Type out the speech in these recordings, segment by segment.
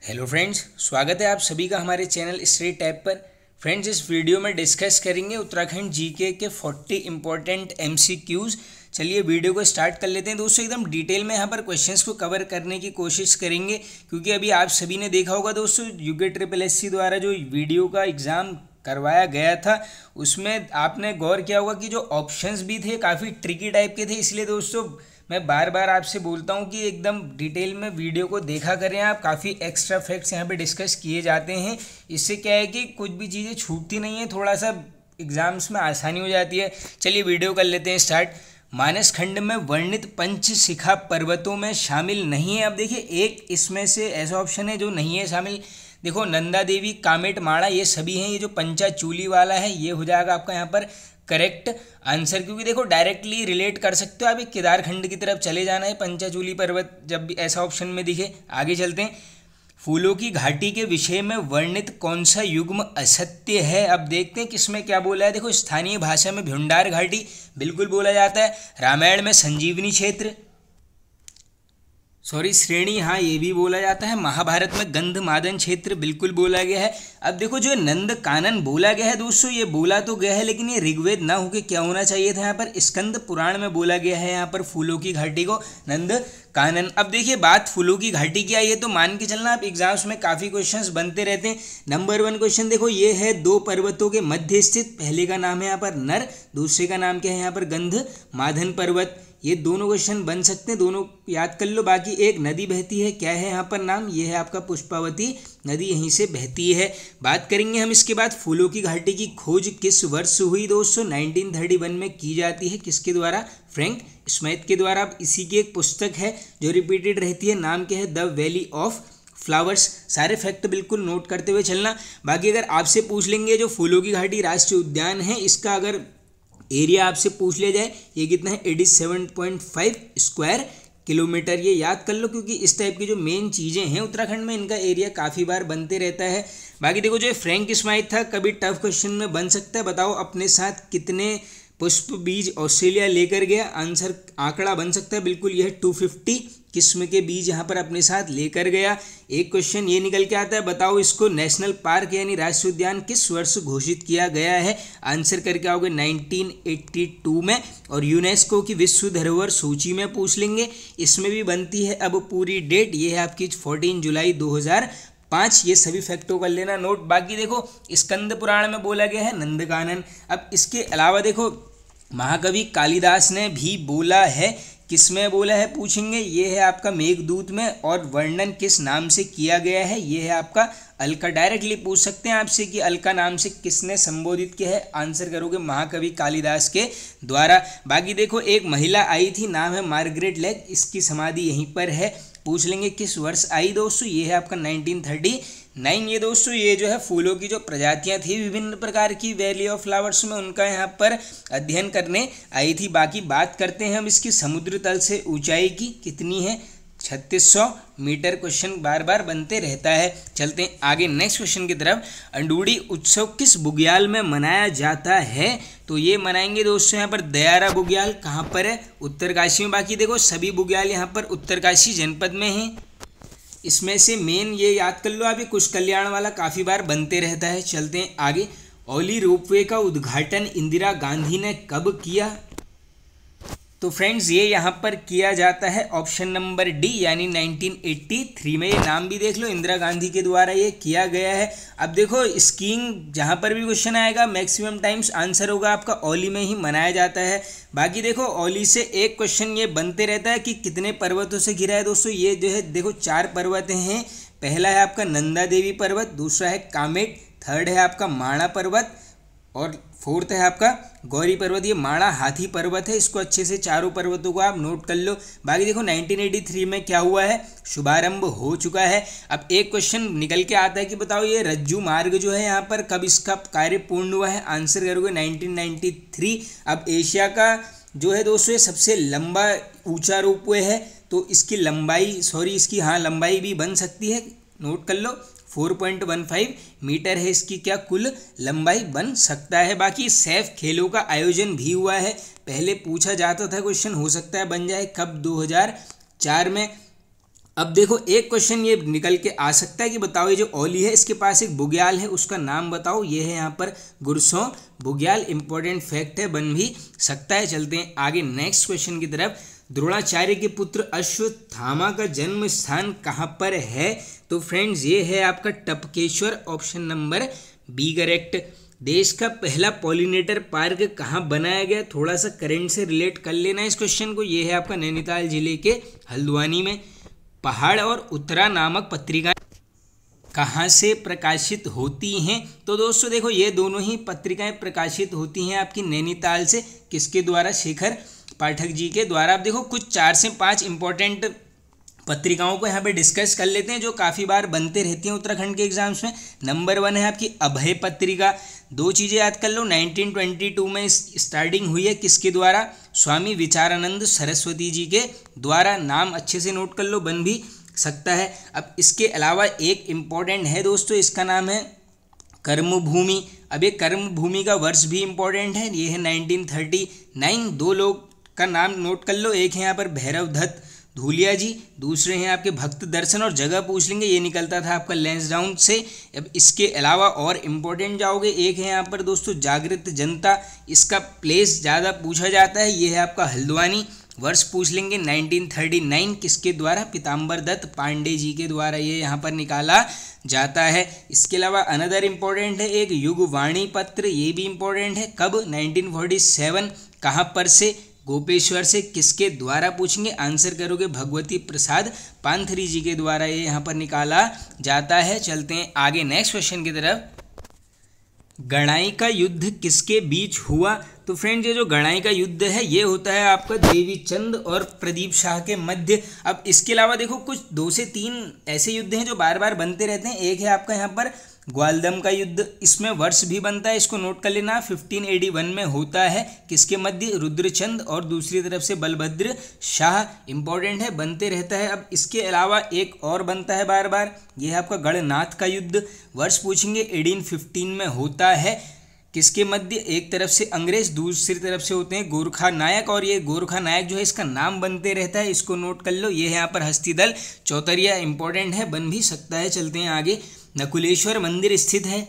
Hello friends, स्वागत है आप सभी का हमारे चैनल स्ट्रेट टैब पर। फ्रेंड्स, इस वीडियो में डिस्कस करेंगे उत्तराखंड जीके के 40 इंपॉर्टेंट एमसीक्यूज़। चलिए वीडियो को स्टार्ट कर लेते हैं दोस्तों। एकदम डिटेल में यहाँ पर क्वेश्चंस को कवर करने की कोशिश करेंगे, क्योंकि अभी आप सभी ने देखा होगा दोस्तों, यूके SSC द्वारा जो वीडियो का एग्ज़ाम करवाया गया था उसमें आपने गौर किया होगा कि जो ऑप्शंस भी थे काफ़ी ट्रिकी टाइप के थे। इसलिए दोस्तों मैं बार बार आपसे बोलता हूँ कि एकदम डिटेल में वीडियो को देखा करें आप। काफ़ी एक्स्ट्रा फैक्ट्स यहाँ पे डिस्कस किए जाते हैं। इससे क्या है कि कुछ भी चीज़ें छूटती नहीं है, थोड़ा सा एग्जाम्स में आसानी हो जाती है। चलिए वीडियो कर लेते हैं स्टार्ट। मानस खंड में वर्णित पंचशिखा पर्वतों में शामिल नहीं है। अब देखिए, एक इसमें से ऐसा ऑप्शन है जो नहीं है शामिल। देखो, नंदा देवी, कामेट, माणा, ये सभी हैं। ये जो पंचाचूली वाला है ये हो जाएगा आपका यहाँ पर करेक्ट आंसर, क्योंकि देखो डायरेक्टली रिलेट कर सकते हो आप। एक केदारखंड की तरफ चले जाना है पंचाचूली पर्वत जब भी ऐसा ऑप्शन में दिखे। आगे चलते हैं। फूलों की घाटी के विषय में वर्णित कौन सा युग्म असत्य है। अब देखते हैं किसमें क्या बोला है। देखो, स्थानीय भाषा में भ्यूंडार घाटी बिल्कुल बोला जाता है। रामायण में संजीवनी क्षेत्र, श्रेणी, हाँ ये भी बोला जाता है। महाभारत में गंधमादन क्षेत्र बिल्कुल बोला गया है। अब देखो, जो नंद कानन बोला गया है दोस्तों, ये बोला तो गया है लेकिन ये ऋग्वेद ना होके क्या होना चाहिए था, यहाँ पर स्कंद पुराण में बोला गया है यहाँ पर फूलों की घाटी को नंद कानन। अब देखिए, बात फूलों की घाटी की आई है तो मान के चलना आप एग्जाम्स में काफ़ी क्वेश्चंस बनते रहते हैं। नंबर 1 क्वेश्चन देखो, ये है दो पर्वतों के मध्य स्थित। पहले का नाम है यहाँ पर नर, दूसरे का नाम क्या है यहाँ पर गंधमादन पर्वत। ये दोनों क्वेश्चन बन सकते हैं, दोनों याद कर लो। बाकी एक नदी बहती है, क्या है यहाँ पर नाम, ये है आपका पुष्पावती नदी, यहीं से बहती है। बात करेंगे हम इसके बाद, फूलों की घाटी की खोज किस वर्ष हुई दोस्तों। 1931 में की जाती है। किसके द्वारा? फ्रैंक स्मिथ के द्वारा। अब इसी की एक पुस्तक है जो रिपीटेड रहती है, नाम क्या है, द वैली ऑफ फ्लावर्स। सारे फैक्ट बिल्कुल नोट करते हुए चलना। बाकी अगर आपसे पूछ लेंगे जो फूलों की घाटी राष्ट्रीय उद्यान है, इसका अगर एरिया आपसे पूछ लिया जाए, ये कितना है, 87.5 स्क्वायर किलोमीटर। ये याद कर लो, क्योंकि इस टाइप की जो मेन चीज़ें हैं उत्तराखंड में, इनका एरिया काफ़ी बार बनते रहता है। बाकी देखो, जो फ्रैंक स्मिथ था, कभी टफ क्वेश्चन में बन सकता है। बताओ अपने साथ कितने पुष्प बीज ऑस्ट्रेलिया लेकर गया। आंसर आंकड़ा बन सकता है बिल्कुल, यह 250 किस्म के बीज यहाँ पर अपने साथ लेकर गया। एक क्वेश्चन ये निकल के आता है, बताओ इसको नेशनल पार्क यानी राष्ट्रीय उद्यान किस वर्ष घोषित किया गया है। आंसर करके आओगे 1982 में। और यूनेस्को की विश्व धरोहर सूची में पूछ लेंगे, इसमें भी बनती है अब पूरी डेट, ये है आपकी 14 जुलाई 2005। ये सभी फैक्टों कर लेना नोट। बाकी देखो, स्कंद पुराण में बोला गया है नंदकानन। अब इसके अलावा देखो, महाकवि कालिदास ने भी बोला है, किसमें बोला है पूछेंगे, ये है आपका मेघदूत में। और वर्णन किस नाम से किया गया है, ये है आपका अलका। डायरेक्टली पूछ सकते हैं आपसे कि अलका नाम से किसने संबोधित किया है। आंसर करोगे महाकवि कालिदास के द्वारा। बाकी देखो, एक महिला आई थी, नाम है मार्गरेट लेक, इसकी समाधि यहीं पर है। पूछ लेंगे किस वर्ष आई दोस्तों, ये है आपका 1939। ये दोस्तों, ये जो है फूलों की जो प्रजातियां थी विभिन्न प्रकार की वैली ऑफ फ्लावर्स में, उनका यहाँ पर अध्ययन करने आई थी। बाकी बात करते हैं हम इसकी समुद्र तल से ऊंचाई की, कितनी है, 3600 मीटर। क्वेश्चन बार बार बनते रहता है। चलते हैं आगे नेक्स्ट क्वेश्चन की तरफ। अंडूडी उत्सव किस बुग्याल में मनाया जाता है। तो ये मनाएंगे दोस्तों यहाँ पर दयारा बुग्याल। कहाँ पर है? उत्तरकाशी में। बाकी देखो, सभी बुग्याल यहाँ पर उत्तरकाशी जनपद में हैं। इसमें से मेन ये याद कर लो आप, ये कुश कल्याण वाला काफ़ी बार बनते रहता है। चलते हैं आगे। औली रोपवे का उद्घाटन इंदिरा गांधी ने कब किया। तो फ्रेंड्स, ये यहाँ पर किया जाता है ऑप्शन नंबर डी, यानी 1983 में। ये नाम भी देख लो, इंदिरा गांधी के द्वारा ये किया गया है। अब देखो, स्कीइंग जहाँ पर भी क्वेश्चन आएगा मैक्सिमम टाइम्स आंसर होगा आपका औली में ही मनाया जाता है। बाकी देखो, औली से एक क्वेश्चन ये बनते रहता है कि कितने पर्वतों से घिरा है दोस्तों। ये जो है देखो, 4 पर्वत हैं। पहला है आपका नंदा देवी पर्वत, दूसरा है कामेट, थर्ड है आपका माणा पर्वत, और फोर्थ है आपका गौरी पर्वत। ये माणा हाथी पर्वत है। इसको अच्छे से चारों पर्वतों को आप नोट कर लो। बाकी देखो, 1983 में क्या हुआ है, शुभारंभ हो चुका है। अब एक क्वेश्चन निकल के आता है कि बताओ ये रज्जू मार्ग जो है यहाँ पर कब इसका कार्य पूर्ण हुआ है। आंसर करोगे 1993। अब एशिया का जो है दोस्तों ये सबसे लंबा ऊंचा रोपवे है, तो इसकी लंबाई इसकी लंबाई भी बन सकती है, नोट कर लो। 4.15 मीटर है इसकी क्या कुल लंबाई बन सकता है। बाकी सैफ खेलों का आयोजन भी हुआ है, पहले पूछा जाता था क्वेश्चन, हो सकता है बन जाए कब, 2004 में। अब देखो एक क्वेश्चन ये निकल के आ सकता है कि बताओ ये जो ओली है इसके पास एक बुग्याल है, उसका नाम बताओ। ये है यहाँ पर गुरसों बुग्याल। इंपॉर्टेंट फैक्ट है, बन भी सकता है। चलते हैं आगे नेक्स्ट क्वेश्चन की तरफ। द्रोणाचार्य के पुत्र अश्वत्थामा का जन्म स्थान कहाँ पर है? तो फ्रेंड्स ये है आपका Tapkeshwar, option number B correct. देश का पहला पॉलिनेटर पार्क कहाँ बनाया गया? थोड़ा सा करंट से रिलेट कर लेना इस क्वेश्चन को। ये है आपका नैनीताल जिले के हल्द्वानी में। पहाड़ और उत्तरा नामक पत्रिकाएं कहाँ से प्रकाशित होती हैं? तो दोस्तों देखो ये दोनों ही पत्रिकाएं प्रकाशित होती हैं आपकी नैनीताल से। किसके द्वारा? शेखर पाठक जी के द्वारा। अब देखो कुछ 4 से 5 इंपॉर्टेंट पत्रिकाओं को यहाँ पे डिस्कस कर लेते हैं जो काफ़ी बार बनते रहती हैं उत्तराखंड के एग्जाम्स में। नंबर 1 है आपकी अभय पत्रिका। 2 चीज़ें याद कर लो, 1922 में स्टार्टिंग हुई है। किसके द्वारा? स्वामी विचारानंद सरस्वती जी के द्वारा। नाम अच्छे से नोट कर लो, बन भी सकता है। अब इसके अलावा एक इम्पॉर्टेंट है दोस्तों, इसका नाम है कर्मभूमि। अब ये कर्मभूमि का वर्ष भी इम्पॉर्टेंट है, ये है 1939। 2 लोग का नाम नोट कर लो, एक है यहाँ पर भैरव दत्त धूलिया जी, दूसरे हैं आपके भक्त दर्शन। और जगह पूछ लेंगे, ये निकलता था आपका लैंसडाउन से। अब इसके अलावा और इम्पोर्टेंट जाओगे, एक है यहाँ पर दोस्तों जागृत जनता। इसका प्लेस ज़्यादा पूछा जाता है, ये है आपका हल्द्वानी। वर्ष पूछ लेंगे 1939। किसके द्वारा? पीताम्बर दत्त पांडे जी के द्वारा ये यहाँ पर निकाला जाता है। इसके अलावा अनदर इम्पोर्टेंट है एक युगवाणी पत्र, ये भी इम्पोर्टेंट है। कब? 1947। कहाँ पर से? गोपेश्वर से। किसके द्वारा पूछेंगे? आंसर करोगे भगवती प्रसाद पांथरी जी के द्वारा ये यहाँ पर निकाला जाता है। चलते हैं आगे नेक्स्ट क्वेश्चन की तरफ। गणाई का युद्ध किसके बीच हुआ? तो फ्रेंड्स ये जो गणाई का युद्ध है ये होता है आपका देवीचंद और प्रदीप शाह के मध्य। अब इसके अलावा देखो कुछ 2 से 3 ऐसे युद्ध हैं जो बार बार बनते रहते हैं। एक है आपका यहाँ पर ग्वालदम का युद्ध, इसमें वर्ष भी बनता है, इसको नोट कर लेना, 1581 में होता है। किसके मध्य? रुद्रचंद और दूसरी तरफ से बलभद्र शाह। इंपॉर्टेंट है, बनते रहता है। अब इसके अलावा एक और बनता है बार बार, यह है आपका गणनाथ का युद्ध। वर्ष पूछेंगे 1815 में होता है। किसके मध्य? एक तरफ से अंग्रेज, दूसरी तरफ से होते हैं गोरखा नायक। और ये गोरखा नायक जो है इसका नाम बनते रहता है, इसको नोट कर लो। ये है यहाँ पर हस्तिदल चौतरिया। इंपॉर्टेंट है, बन भी सकता है। चलते हैं आगे। नकुलेश्वर मंदिर स्थित है,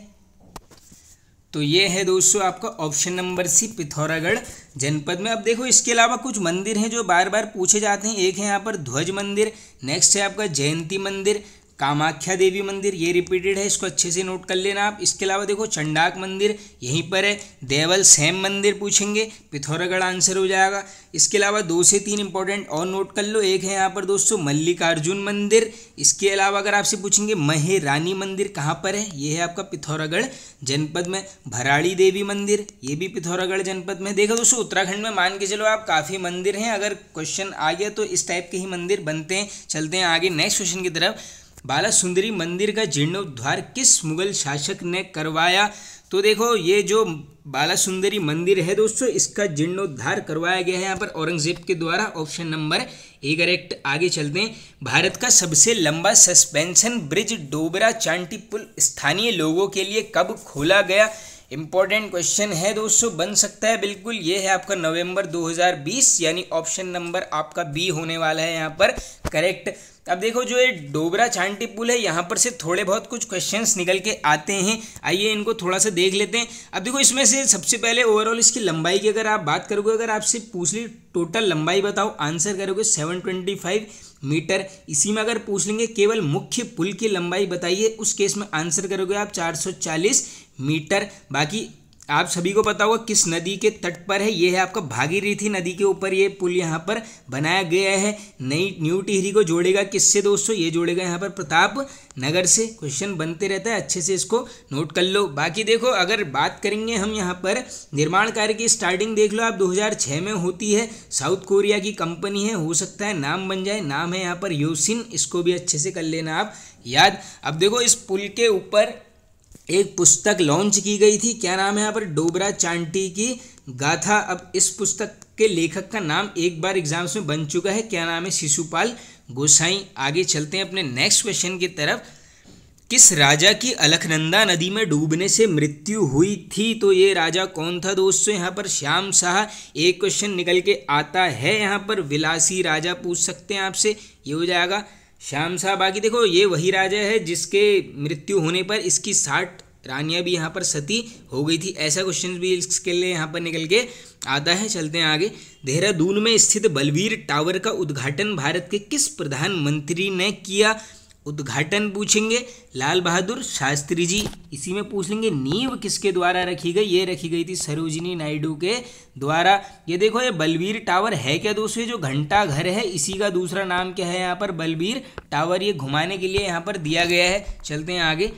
तो ये है दोस्तों आपका ऑप्शन नंबर सी, पिथौरागढ़ जनपद में। अब देखो इसके अलावा कुछ मंदिर हैं जो बार बार पूछे जाते हैं। एक है यहाँ पर ध्वज मंदिर, नेक्स्ट है आपका जयंती मंदिर, कामाख्या देवी मंदिर, ये रिपीटेड है, इसको अच्छे से नोट कर लेना आप। इसके अलावा देखो चंडाक मंदिर यहीं पर है। देवल सैम मंदिर पूछेंगे, पिथौरागढ़ आंसर हो जाएगा। इसके अलावा 2 से 3 इंपॉर्टेंट और नोट कर लो। एक है यहाँ पर दोस्तों मल्लिकार्जुन मंदिर। इसके अलावा अगर आपसे पूछेंगे महेरानी मंदिर कहाँ पर है, ये है आपका पिथौरागढ़ जनपद में। भराड़ी देवी मंदिर, ये भी पिथौरागढ़ जनपद में। देखो दोस्तों उत्तराखंड में मान के चलो आप काफ़ी मंदिर हैं, अगर क्वेश्चन आ गया तो इस टाइप के ही मंदिर बनते हैं। चलते हैं आगे नेक्स्ट क्वेश्चन की तरफ। बालासुंदरी मंदिर का जीर्णोद्धार किस मुगल शासक ने करवाया? तो देखो ये जो बालासुंदरी मंदिर है दोस्तों, इसका जीर्णोद्धार करवाया गया है यहाँ पर औरंगजेब के द्वारा। Option number A correct. आगे चलते हैं। भारत का सबसे लंबा सस्पेंशन ब्रिज डोबरा चांटी पुल स्थानीय लोगों के लिए कब खोला गया? इंपॉर्टेंट क्वेश्चन है दोस्तों, बन सकता है बिल्कुल। ये है आपका नवंबर 2020, यानी ऑप्शन नंबर आपका बी होने वाला है यहाँ पर करेक्ट। अब देखो जो ये डोबरा चांटी पुल है, यहाँ पर से थोड़े बहुत कुछ क्वेश्चंस निकल के आते हैं, आइए इनको थोड़ा सा देख लेते हैं। अब देखो इसमें से सबसे पहले ओवरऑल इसकी लंबाई की अगर आप बात करोगे, अगर आपसे पूछ ली टोटल लंबाई बताओ, आंसर करोगे 725 मीटर। इसी में अगर पूछ लेंगे केवल मुख्य पुल की लंबाई बताइए, उस केस में आंसर करोगे आप 440 मीटर। बाकी आप सभी को पता होगा किस नदी के तट पर है, ये है आपका भागीरथी नदी के ऊपर ये पुल यहाँ पर बनाया गया है। न्यू टिहरी को जोड़ेगा किससे दोस्तों? ये जोड़ेगा यहाँ पर प्रताप नगर से। क्वेश्चन बनते रहता है, अच्छे से इसको नोट कर लो। बाकी देखो अगर बात करेंगे हम यहाँ पर निर्माण कार्य की स्टार्टिंग देख लो आप 2006 में होती है। साउथ कोरिया की कंपनी है, हो सकता है नाम बन जाए, नाम है यहाँ पर योसिन, इसको भी अच्छे से कर लेना आप याद। अब देखो इस पुल के ऊपर एक पुस्तक लॉन्च की गई थी, क्या नाम है यहाँ पर? डोबरा चांटी की गाथा। अब इस पुस्तक के लेखक का नाम एक बार एग्जाम्स में बन चुका है, क्या नाम है? शिशुपाल गोसाई। आगे चलते हैं अपने नेक्स्ट क्वेश्चन की तरफ। किस राजा की अलकनंदा नदी में डूबने से मृत्यु हुई थी? तो ये राजा कौन था दोस्तों? यहाँ पर श्याम शाह। एक क्वेश्चन निकल के आता है यहाँ पर, विलासी राजा पूछ सकते हैं आपसे, ये हो जाएगा श्याम शाह बागी देखो ये वही राजा है जिसके मृत्यु होने पर इसकी 60 रानियां भी यहाँ पर सती हो गई थी। ऐसा क्वेश्चन भी इसके लिए यहाँ पर निकल के आता है। चलते हैं आगे। देहरादून में स्थित बलवीर टावर का उद्घाटन भारत के किस प्रधानमंत्री ने किया? उद्घाटन पूछेंगे लाल बहादुर शास्त्री जी। इसी में पूछ लेंगे नींव किसके द्वारा रखी गई? ये रखी गई थी सरोजिनी नायडू के द्वारा। ये देखो ये बलवीर टावर है क्या दोस्तों? जो घंटा घर है इसी का दूसरा नाम क्या है यहाँ पर? बलवीर टावर। ये घुमाने के लिए यहाँ पर दिया गया है। चलते हैं आगे।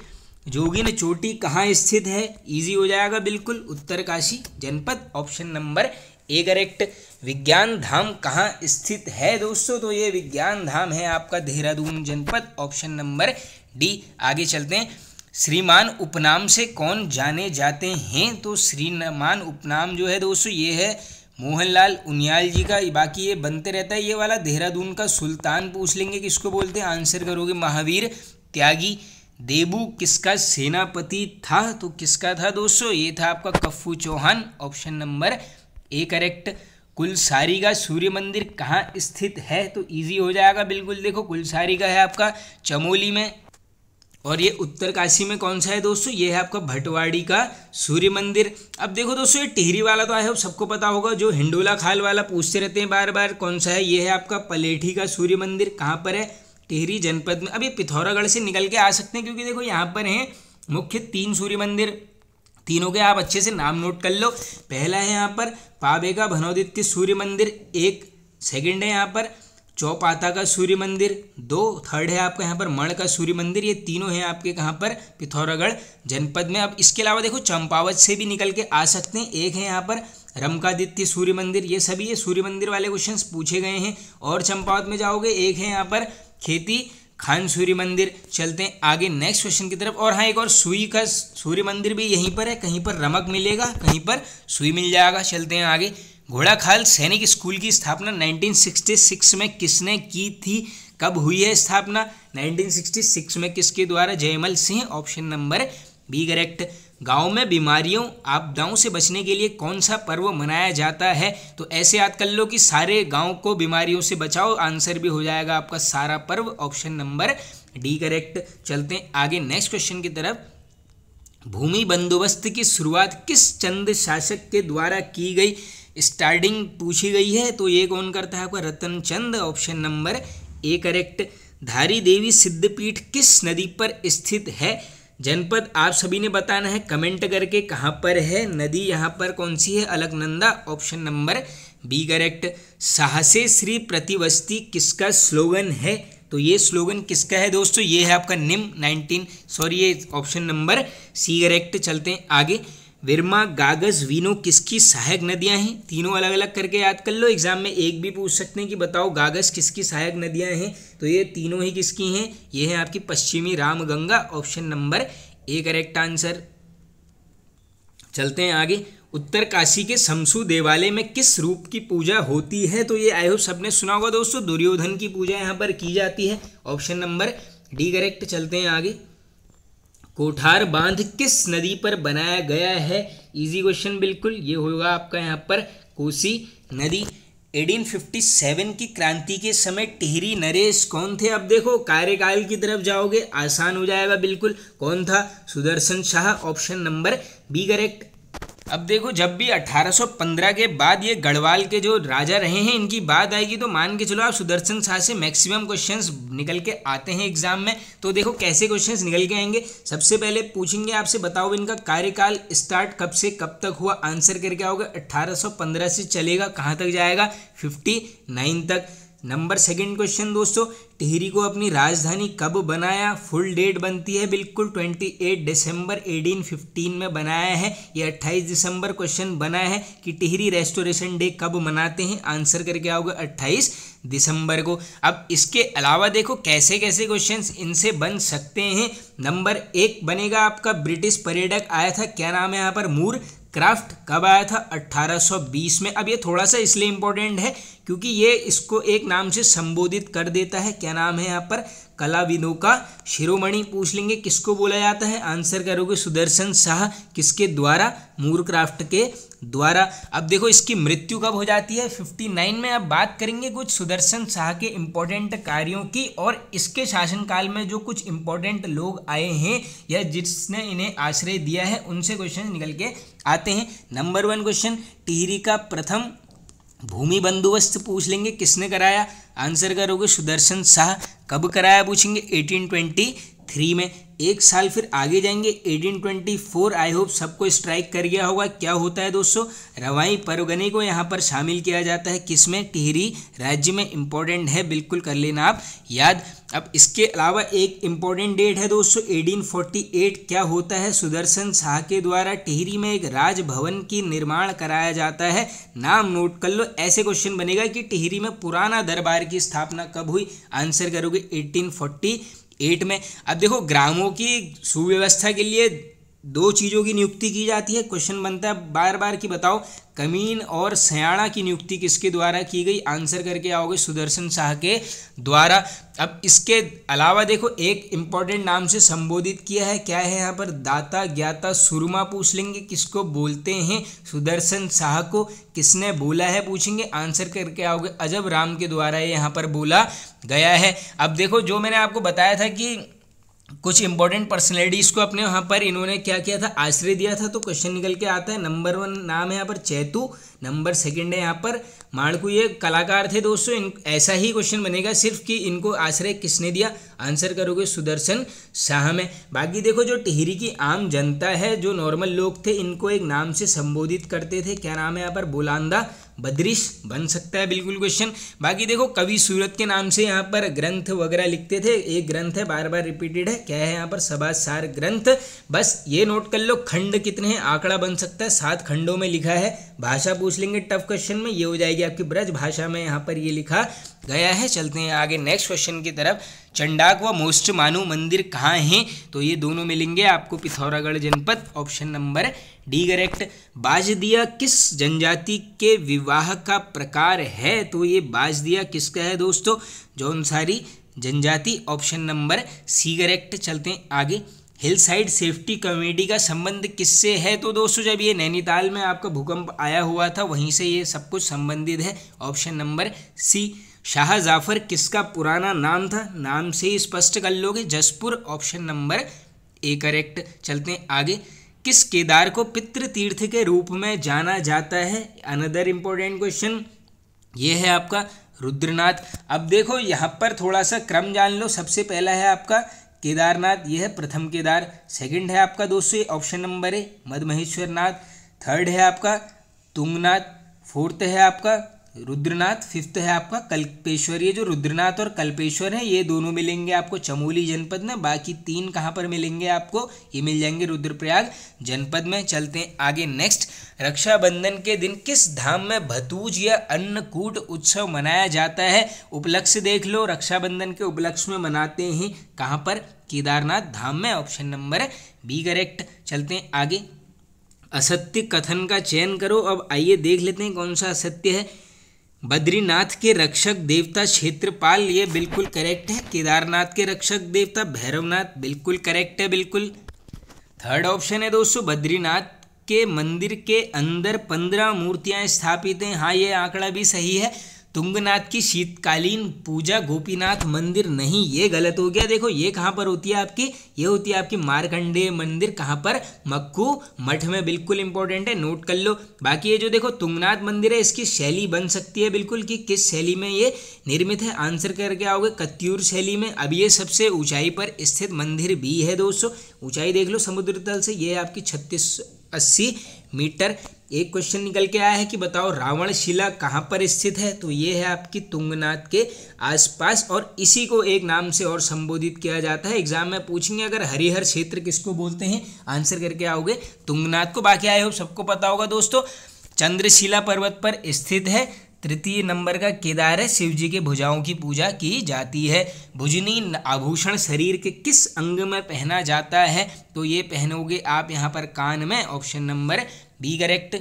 जोगिन चोटी कहाँ स्थित है? इजी हो जाएगा बिल्कुल, उत्तरकाशी जनपद, ऑप्शन नंबर ए करेक्ट। विज्ञान धाम कहाँ स्थित है दोस्तों? तो ये विज्ञान धाम है आपका देहरादून जनपद, ऑप्शन नंबर डी। आगे चलते हैं। श्रीमान उपनाम से कौन जाने जाते हैं? तो श्रीमान उपनाम जो है दोस्तों ये है मोहनलाल उनियाल जी का। बाकी ये बनते रहता है ये वाला। देहरादून का सुल्तान पूछ लेंगे किसको बोलते हैं? आंसर करोगे महावीर त्यागी। देबू किसका सेनापति था? तो किसका था दोस्तों? ये था आपका Kafu Chauhan, option number A correct. Kulsari का सूर्य मंदिर कहाँ स्थित है? तो इजी हो जाएगा बिल्कुल। देखो कुलसारी का है आपका चमोली में। और ये उत्तरकाशी में कौन सा है दोस्तों? ये है आपका भटवाड़ी का सूर्य मंदिर। अब देखो दोस्तों ये टिहरी वाला तो है सबको पता होगा, जो हिंडोला खाल वाला पूछते रहते हैं बार बार, कौन सा है? ये है आपका पलेठी का सूर्य मंदिर। कहाँ पर है? टिहरी जनपद में। अब ये पिथौरागढ़ से निकल के आ सकते हैं क्योंकि देखो यहाँ पर हैं मुख्य 3 सूर्य मंदिर। तीनों के आप अच्छे से नाम नोट कर लो। पहला है यहाँ पर पाबे का भनोदित्य सूर्य मंदिर, एक सेकंड है यहाँ पर चौपाता का सूर्य मंदिर, 2 थर्ड है आपका यहाँ पर मण का सूर्य मंदिर। ये तीनों हैं आपके कहाँ पर? पिथौरागढ़ जनपद में। अब इसके अलावा देखो चंपावत से भी निकल के आ सकते हैं। एक है यहाँ पर रमकादित्य सूर्य मंदिर। ये सभी ये सूर्य मंदिर वाले क्वेश्चंस पूछे गए हैं। और चंपावत में जाओगे एक है यहाँ पर खेती खान सूर्य मंदिर। चलते हैं आगे नेक्स्ट क्वेश्चन की तरफ। और हाँ एक और सुई का सूर्य मंदिर भी यहीं पर है, कहीं पर रमक मिलेगा कहीं पर सुई मिल जाएगा। चलते हैं आगे। घोड़ाखाल सैनिक स्कूल की स्थापना 1966 में किसने की थी? कब हुई है स्थापना? 1966 में किसके द्वारा? Jaimal Singh, option number B correct. गांव में बीमारियों आपदाओं से बचने के लिए कौन सा पर्व मनाया जाता है? तो ऐसे याद कर लो कि सारे गांव को बीमारियों से बचाओ। आंसर भी हो जाएगा आपका सारा पर्व, ऑप्शन नंबर डी करेक्ट। चलते हैं आगे नेक्स्ट क्वेश्चन की तरफ। भूमि बंदोबस्त की शुरुआत किस चंद शासक के द्वारा की गई? स्टार्टिंग पूछी गई है तो ये कौन करता है आपका? रतन चंद, ऑप्शन नंबर ए करेक्ट। धारी देवी सिद्धपीठ किस नदी पर स्थित है? जनपद आप सभी ने बताना है कमेंट करके कहाँ पर है नदी। यहाँ पर कौन सी है? Alaknanda, option number B correct. साहसे श्री प्रतिवस्ती किसका स्लोगन है? तो ये स्लोगन किसका है दोस्तों? ये है आपका ये ऑप्शन नंबर सी करेक्ट। चलते हैं आगे। विरमा, गागस, वीनो किसकी सहायक नदियां हैं? तीनों अलग अलग करके याद कर लो। एग्जाम में एक भी पूछ सकते हैं कि बताओ गागस किसकी सहायक नदियां हैं? तो ये तीनों ही किसकी हैं? ये है आपकी पश्चिमी Ramganga, option number A correct answer. चलते हैं आगे। उत्तरकाशी के शमसू देवालय में किस रूप की पूजा होती है? तो ये आई होप सबने सुना होगा दोस्तों, दुर्योधन की पूजा यहाँ पर की जाती है, ऑप्शन नंबर डी करेक्ट। चलते हैं आगे। कोठार बांध किस नदी पर बनाया गया है? इजी क्वेश्चन बिल्कुल। ये होगा आपका यहाँ पर कोसी नदी। 1857 की क्रांति के समय टिहरी नरेश कौन थे? अब देखो कार्यकाल की तरफ जाओगे आसान हो जाएगा बिल्कुल। कौन था? Sudarshan Shah, option number B correct. अब देखो जब भी 1815 के बाद ये गढ़वाल के जो राजा रहे हैं इनकी बात आएगी तो मान के चलो आप सुदर्शन शाह से मैक्सिमम क्वेश्चंस निकल के आते हैं एग्जाम में। तो देखो कैसे क्वेश्चंस निकल के आएंगे। सबसे पहले पूछेंगे आपसे बताओ इनका कार्यकाल स्टार्ट कब से कब तक हुआ? आंसर करके आओगे 1815 से चलेगा कहाँ तक जाएगा? 59 तक। नंबर सेकंड क्वेश्चन दोस्तों, टिहरी को अपनी राजधानी कब बनाया? फुल डेट बनती है बिल्कुल 28 दिसंबर 1815 में बनाया है। ये 28 दिसंबर क्वेश्चन बना है कि टिहरी रेस्टोरेशन डे कब मनाते हैं? आंसर करके आओगे 28 दिसंबर को। अब इसके अलावा देखो कैसे कैसे क्वेश्चंस इनसे बन सकते हैं। नंबर 1 बनेगा आपका ब्रिटिश पर्यटक आया था, क्या नाम है यहाँ पर? मूर क्राफ्ट। कब आया था? 1820 में। अब ये थोड़ा सा इसलिए इंपॉर्टेंट है क्योंकि ये इसको एक नाम से संबोधित कर देता है। क्या नाम है यहाँ पर? कलाविदों का शिरोमणि पूछ लेंगे, किसको बोला जाता है, आंसर करोगे सुदर्शन शाह, किसके द्वारा, मूरक्राफ्ट के द्वारा। अब देखो इसकी मृत्यु कब हो जाती है, 59 में। अब बात करेंगे कुछ सुदर्शन शाह के इंपॉर्टेंट कार्यों की और इसके शासनकाल में जो कुछ इंपॉर्टेंट लोग आए हैं या जिसने इन्हें आश्रय दिया है, उनसे क्वेश्चन निकल के आते हैं। नंबर 1 क्वेश्चन, टिहरी का प्रथम भूमि बंदोबस्त पूछ लेंगे, किसने कराया, आंसर करोगे सुदर्शन शाह। कब कराया पूछेंगे, 1823 में। एक साल फिर आगे जाएंगे, 1824। आई होप सबको स्ट्राइक कर गया होगा। क्या होता है दोस्तों, रवाई परगने को यहाँ पर शामिल किया जाता है, किसमें, टिहरी राज्य में। इंपॉर्टेंट है, बिल्कुल कर लेना आप याद। अब इसके अलावा एक इंपॉर्टेंट डेट है दोस्तों, 1848। क्या होता है, सुदर्शन शाह के द्वारा टिहरी में एक राजभवन की निर्माण कराया जाता है। नाम नोट कर लो, ऐसे क्वेश्चन बनेगा कि टिहरी में पुराना दरबार की स्थापना कब हुई, आंसर करोगे 1848 में। अब देखो ग्रामों की सुव्यवस्था के लिए 2 चीज़ों की नियुक्ति की जाती है। क्वेश्चन बनता है बार बार कि बताओ कमीन और सयाणा की नियुक्ति किसके द्वारा की गई, आंसर करके आओगे सुदर्शन शाह के द्वारा। अब इसके अलावा देखो एक इंपॉर्टेंट नाम से संबोधित किया है, क्या है यहाँ पर, दाता ज्ञाता सुरमा पूछ लेंगे, किसको बोलते हैं, सुदर्शन शाह को। किसने बोला है पूछेंगे, आंसर करके आओगे अजब राम के द्वारा ये यहाँ पर बोला गया है। अब देखो जो मैंने आपको बताया था कि कुछ इंपॉर्टेंट पर्सनैलिटीज़ को अपने वहाँ पर इन्होंने क्या किया था, आश्रय दिया था, तो क्वेश्चन निकल के आता है। नंबर 1 नाम है यहाँ पर चैतू, नंबर 2 है यहाँ पर माणकू। ये कलाकार थे दोस्तों। ऐसा ही क्वेश्चन बनेगा सिर्फ कि इनको आश्रय किसने दिया, आंसर करोगे सुदर्शन शाह में। बाकी देखो जो टिहरी की आम जनता है, जो नॉर्मल लोग थे, इनको एक नाम से संबोधित करते थे, क्या नाम है यहाँ पर, बुलांदा बद्रिश बन सकता है बिल्कुल क्वेश्चन। बाकी देखो कवि सूरत के नाम से यहाँ पर ग्रंथ वगैरह लिखते थे। एक ग्रंथ है बार बार रिपीटेड है, क्या है यहाँ पर, सभासार ग्रंथ। बस ये नोट कर लो, खंड कितने हैं, आंकड़ा बन सकता है, 7 खंडों में लिखा है। भाषा पूछ लेंगे टफ क्वेश्चन में, ये हो जाएगी आपकी ब्रज भाषा में यहाँ पर ये लिखा गया है। चलते हैं आगे नेक्स्ट क्वेश्चन की तरफ। चंडाक व मोस्ट मानू मंदिर कहाँ हैं, तो ये दोनों मिलेंगे आपको पिथौरागढ़ जनपद, ऑप्शन नंबर डी करेक्ट। बाजदिया किस जनजाति के विवाह का प्रकार है, तो ये बाजदिया किसका है दोस्तों, जौनसारी जनजाति, ऑप्शन नंबर सी करेक्ट। चलते हैं आगे। हिल साइड सेफ्टी कमेटी का संबंध किससे है, तो दोस्तों जब ये नैनीताल में आपका भूकंप आया हुआ था वहीं से ये सब कुछ संबंधित है, option number C. Shah Jafar किसका पुराना नाम था, नाम से ही स्पष्ट कर लोगे, Jaspur, option number A correct. चलते हैं आगे। किस केदार को पितृ तीर्थ के रूप में जाना जाता है, अनदर इंपॉर्टेंट क्वेश्चन, ये है आपका रुद्रनाथ। अब देखो यहाँ पर थोड़ा सा क्रम जान लो। सबसे पहला है आपका केदारनाथ, ये है प्रथम केदार। सेकंड है आपका दोस्तों ऑप्शन नंबर ए मदमहेश्वर नाथ। थर्ड है आपका तुंगनाथ। फोर्थ है आपका रुद्रनाथ। फिफ्थ है आपका कल्पेश्वर। ये जो रुद्रनाथ और कल्पेश्वर है ये दोनों मिलेंगे आपको चमोली जनपद में। बाकी 3 कहाँ पर मिलेंगे आपको, ये मिल जाएंगे रुद्रप्रयाग जनपद में। चलते हैं आगे नेक्स्ट। रक्षाबंधन के दिन किस धाम में भतूज या अन्नकूट उत्सव मनाया जाता है, उपलक्ष्य देख लो। रक्षाबंधन के उपलक्ष्य में मनाते हैं कहाँ पर, केदारनाथ धाम में, ऑप्शन नंबर बी करेक्ट। चलते हैं आगे। असत्य कथन का चयन करो। अब आइए देख लेते हैं कौन सा असत्य है। बद्रीनाथ के रक्षक देवता क्षेत्रपाल, ये बिल्कुल करेक्ट है। केदारनाथ के रक्षक देवता भैरवनाथ, बिल्कुल करेक्ट है, बिल्कुल। थर्ड ऑप्शन है दोस्तों, बद्रीनाथ के मंदिर के अंदर 15 मूर्तियां स्थापित हैं, हाँ ये आंकड़ा भी सही है। तुंगनाथ की शीतकालीन पूजा गोपीनाथ मंदिर नहीं, ये गलत हो गया। देखो ये कहाँ पर होती है आपकी, ये होती है आपकी मार्कंडेय मंदिर, कहाँ पर, मक्कू मठ में, बिल्कुल इंपॉर्टेंट है, नोट कर लो। बाकी ये जो देखो तुंगनाथ मंदिर है, इसकी शैली बन सकती है बिल्कुल कि किस शैली में ये निर्मित है, आंसर करके आओगे कत्यूर शैली में। अब ये सबसे ऊंचाई पर स्थित मंदिर भी है दोस्तों, ऊंचाई देख लो समुद्र तल से, ये आपकी 3680 मीटर। एक क्वेश्चन निकल के आया है कि बताओ रावण शिला कहाँ पर स्थित है, तो ये है आपकी तुंगनाथ के आसपास, और इसी को एक नाम से और संबोधित किया जाता है। एग्जाम में पूछेंगे अगर हरिहर क्षेत्र किसको बोलते हैं, आंसर करके आओगे तुंगनाथ को। बाकी आए हो सबको पता होगा दोस्तों, चंद्रशिला पर्वत पर स्थित है। 3 नंबर का केदार है, शिव जी के भुजाओं की पूजा की जाती है। भुजनी आभूषण शरीर के किस अंग में पहना जाता है, तो ये पहनोगे आप यहाँ पर कान में, ऑप्शन नंबर बी करेक्ट।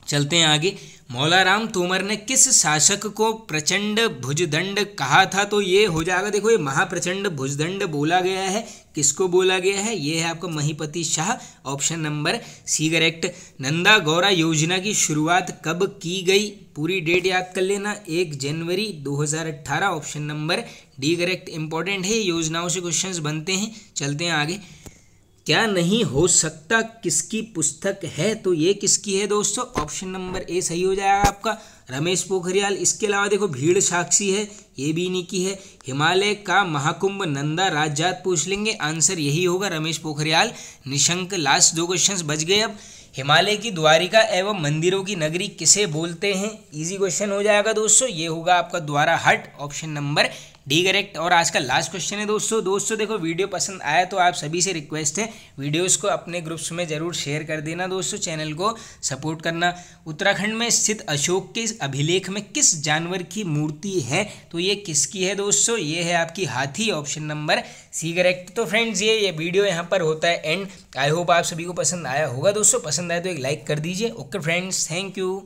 चलते हैं आगे। मौलाराम तोमर ने किस शासक को प्रचंड भुजदंड कहा था? तो ये हो जाएगा, देखो ये महाप्रचंड भुजदंड बोला गया है, किसको बोला गया है? ये है आपका Mahipati Shah, option number C correct. Nanda Gaura Yojana की शुरुआत कब की गई? पूरी डेट याद कर लेना, 1 जनवरी 2018, option number D correct. Important है, योजनाओं से क्वेश्चंस बनते हैं। चलते हैं आगे। क्या नहीं हो सकता किसकी पुस्तक है? तो ये किसकी है दोस्तों? ऑप्शन नंबर ए सही हो जाएगा आपका, रमेश पोखरियाल। इसके अलावा देखो भीड़ साक्षी है, ये भी इन्हीं की है। हिमालय का महाकुंभ नंदा राजजात पूछ लेंगे, आंसर यही होगा, रमेश पोखरियाल निशंक। लास्ट 2 क्वेश्चंस बच गए अब। हिमालय की द्वारिका एवं मंदिरों की नगरी किसे बोलते हैं? इजी क्वेश्चन हो जाएगा दोस्तों, ये होगा आपका द्वारा हट, ऑप्शन नंबर डी करेक्ट। और आज का लास्ट क्वेश्चन है दोस्तों देखो वीडियो पसंद आया तो आप सभी से रिक्वेस्ट है वीडियोस को अपने ग्रुप्स में ज़रूर शेयर कर देना दोस्तों, चैनल को सपोर्ट करना। उत्तराखंड में स्थित अशोक के अभिलेख में किस जानवर की मूर्ति है? तो ये किसकी है दोस्तों? ये है आपकी हाथी, ऑप्शन नंबर सी करेक्ट। तो फ्रेंड्स ये वीडियो यहाँ पर होता है एंड। आई होप आप सभी को पसंद आया होगा दोस्तों, पसंद आए तो एक लाइक कर दीजिए। Okay friends, thank you.